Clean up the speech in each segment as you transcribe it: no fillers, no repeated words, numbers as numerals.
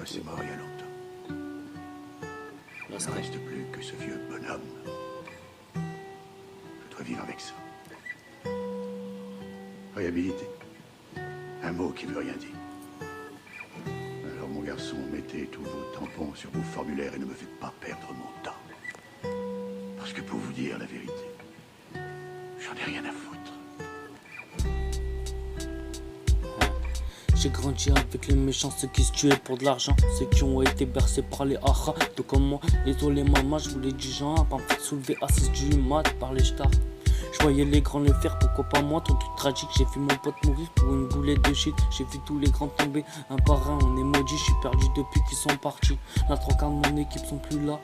gosse est mort il y a longtemps. Il ne reste plus que ce vieux bonhomme. Je dois vivre avec ça. Réhabilité. Un mot qui ne veut rien dire. Alors mon garçon, mettez tous vos tampons sur vos formulaires et ne me faites pas perdre mon temps. Parce que pour vous dire la vérité, j'en ai rien à foutre. J'ai grandi avec les méchants, ceux qui se tuaient pour de l'argent, ceux qui ont été bercés par les haras. Tout comme moi, désolé maman, je voulais du genre, pas me faire soulever à 6 du mat par les stars. Je voyais les grands les faire, pourquoi pas moi, ton truc tragique. J'ai vu mon pote mourir pour une boulette de shit. J'ai vu tous les grands tomber, un par un, on est maudits. Je suis perdu depuis qu'ils sont partis. La trois quarts de mon équipe sont plus là.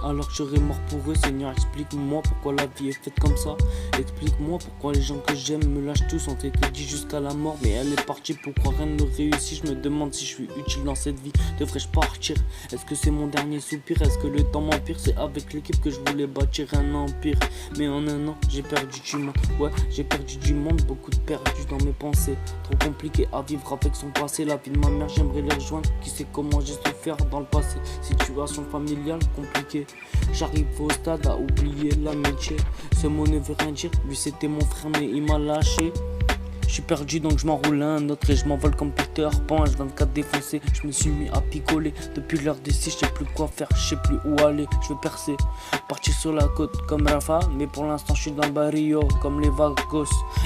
Alors que j'aurais mort pour eux, Seigneur, explique-moi pourquoi la vie est faite comme ça. Explique-moi pourquoi les gens que j'aime me lâchent tous, ont été dit jusqu'à la mort. Mais elle est partie, pourquoi rien ne réussit. Je me demande si je suis utile dans cette vie. Devrais-je partir? Est-ce que c'est mon dernier soupir? Est-ce que le temps m'empire? C'est avec l'équipe que je voulais bâtir un empire. Mais en un an, j'ai perdu du monde. Ouais, j'ai perdu du monde, beaucoup de perdu dans mes pensées. Trop compliqué à vivre avec son passé. La vie de ma mère, j'aimerais les rejoindre. Qui sait comment j'ai souffert dans le passé. Situation familiale compliquée. J'arrive au stade à oublier l'amitié. Ce mot ne veut rien dire, lui c'était mon frère mais il m'a lâché. Je suis perdu donc je m'enroule un autre et je m'envole comme Peter Pan. H24 défoncé, je me suis mis à picoler. Depuis l'heure des 6, je sais plus quoi faire, je sais plus où aller. Je veux percer, partir sur la côte comme Rafa. Mais pour l'instant je suis dans le barrio comme les vagos.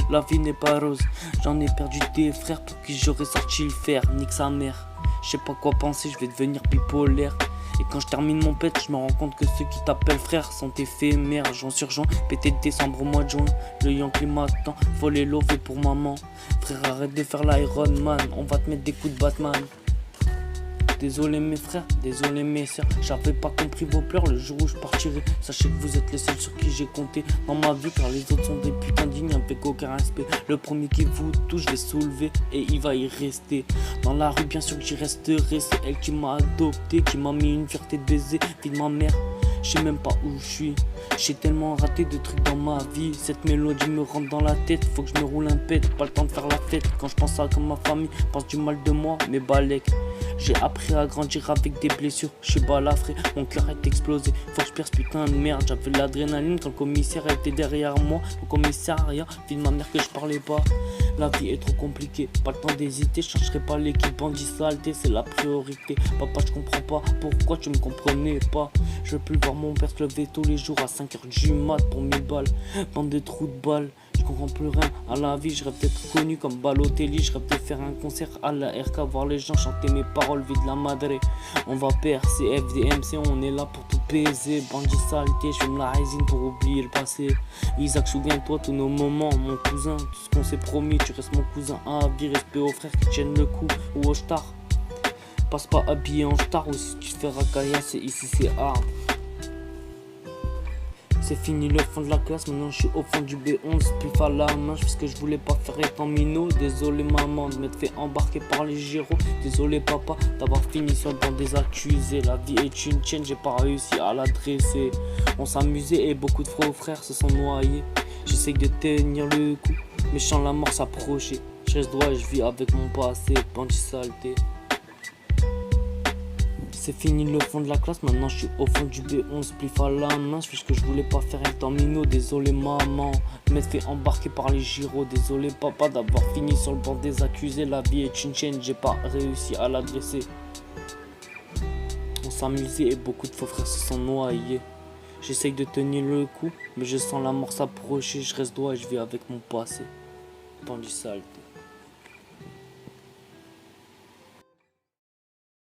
La vie n'est pas rose, j'en ai perdu des frères pour qui j'aurais sorti le fer. Nique sa mère, je sais pas quoi penser, je vais devenir bipolaire. Et quand je termine mon pet, je me rends compte que ceux qui t'appellent frère sont éphémères. Joint sur joint, pété de décembre au mois de juin. Le Yankee m'attend, faut les lover pour maman. Frère, arrête de faire l'Iron Man, on va te mettre des coups de Batman. Désolé mes frères, désolé mes sœurs, j'avais pas compris vos pleurs le jour où je partirai. Sachez que vous êtes les seuls sur qui j'ai compté dans ma vie, car les autres sont des putains dignes avec aucun respect. Le premier qui vous touche, je vais soulever et il va y rester. Dans la rue, bien sûr que j'y resterai, c'est elle qui m'a adopté, qui m'a mis une fierté de baiser, vie de ma mère. Je sais même pas où je suis, j'ai tellement raté de trucs dans ma vie. Cette mélodie me rentre dans la tête, faut que je me roule un pet, pas le temps de faire la fête. Quand je pense à comme ma famille pense du mal de moi, mes balèques. J'ai appris à grandir avec des blessures, je suis balafré, mon cœur est explosé. Faut que je perce putain de merde, j'avais l'adrénaline quand le commissaire était derrière moi. Le commissariat, vie de ma mère que je parlais pas. La vie est trop compliquée, pas le temps d'hésiter, je chercherai pas l'équipe bandit saleté, c'est la priorité. Papa je comprends pas, pourquoi tu me comprenais pas. Je veux plus voir mon père se lever tous les jours à 5h du mat pour 1000 balles. Bande de trous de balles, je comprends plus rien à la vie. Je rêve d'être connu comme Balotelli, je rêve de faire un concert à la RK, voir les gens chanter mes paroles, vie de la madre. On va percer, FDMC, on est là pour tout baiser. Bandit saleté, je fume la résine pour oublier le passé. Isaac, souviens-toi tous nos moments, mon cousin, tout ce qu'on s'est promis, tu restes mon cousin à vie. Respect aux frères qui tiennent le coup ou au star. Passe pas habillé en star ou si tu te fais racaillasse, ici c'est hard. C'est fini le fond de la classe, maintenant je suis au fond du B11, plus à la main, je fais ce que je voulais pas faire étant minot. Désolé maman de m'être fait embarquer par les gyros. Désolé papa d'avoir fini sur le banc des accusés. La vie est une chaîne, j'ai pas réussi à la dresser. On s'amusait et beaucoup de frères se sont noyés. J'essaye de tenir le coup, mais je sens la mort s'approcher. Je reste droit et je vis avec mon passé, bandit saleté. C'est fini le fond de la classe, maintenant je suis au fond du B11, plus à la main, je fais ce que je voulais pas faire étant minot. Désolé maman, de m'être fait embarquer par les gyros. Désolé papa d'avoir fini sur le banc des accusés. La vie est une chaîne, j'ai pas réussi à l'adresser. On s'amusait et beaucoup de faux frères se sont noyés. J'essaye de tenir le coup, mais je sens la mort s'approcher. Je reste droit et je vis avec mon passé. Bandit saleté.